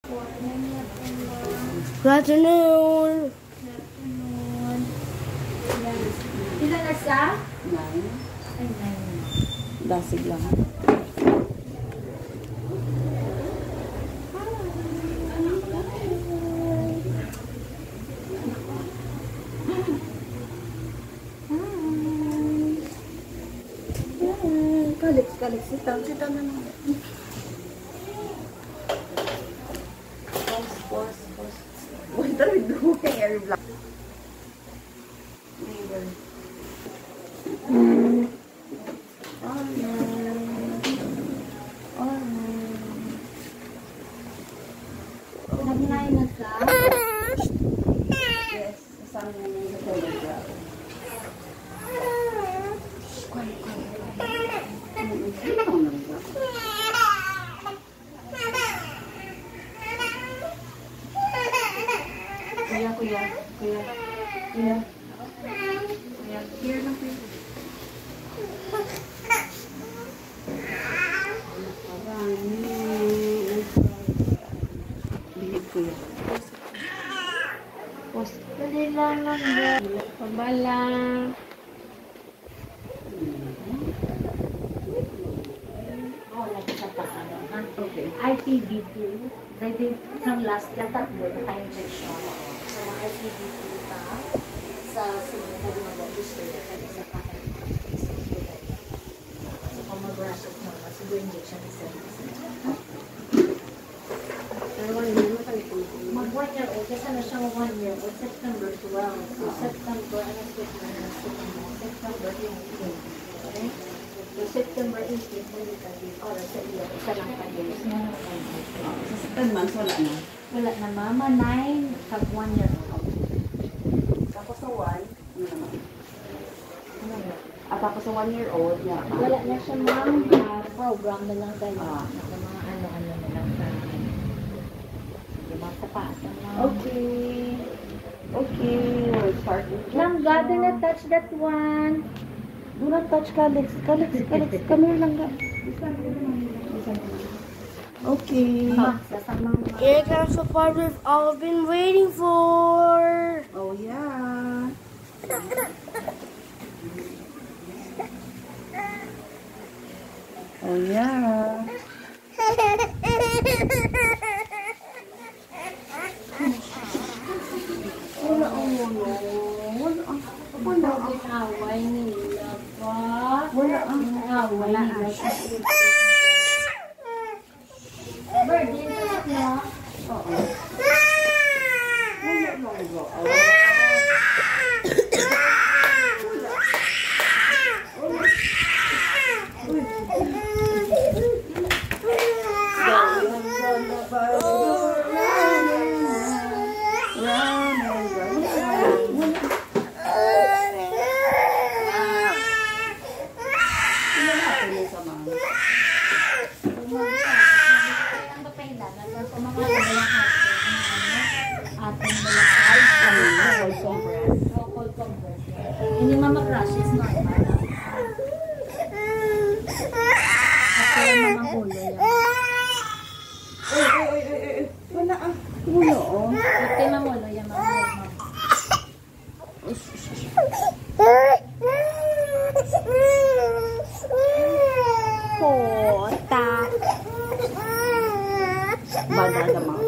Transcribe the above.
Good afternoon. Ilan na sa? 9. Ay, 9. Dasig lang. Kalik. Sitang na naman. Pause. Wait, are we doing every vlog? Nag-9 na sa? Yes, kasama na yung sa telegram. Kuya. Here lang po. Bihig kuya. Dali lang lang ba? Pabalang. Lagi sa paano. Okay. IPV2. Ready from last year, tatlo na injection. So, mga IPV2 pa sa sinunod na mag-register na kami sa paano. So, kung mag-rasot mo, siguro injection is 7%. Pero hindi mo tayo kung Mag 1 year old, kasi na siyang 1 year old, September 12. So, September, September 18. Okay? So, September 18, hindi ka dito. Or sa iyo, isa lang pa years. sa 10 months, wala na. Wala na mama, 9, pag 1 year old. Tapos sa 1, ano naman? Ano ba? At tapos sa 1 year old, yeah. Wala na siya ma'am, program na lang tayo. Mga ano-ano na lang sa diba, tapatan ma'am. Okay, we'll start with Langga, do not touch that one. Do not touch Calix. Come here, Langga. Okay. Here comes the part we've all been waiting for. Oh, yeah. Oh, yeah. Wala ang away nila pa. Wala ang away nila pa. Birthday na? Oo. Hindi mama crush is normal. Kasi mama hulo yan. Wala ang hulo, oh. Ito yung mamulo yan mama. Pota. Bada naman.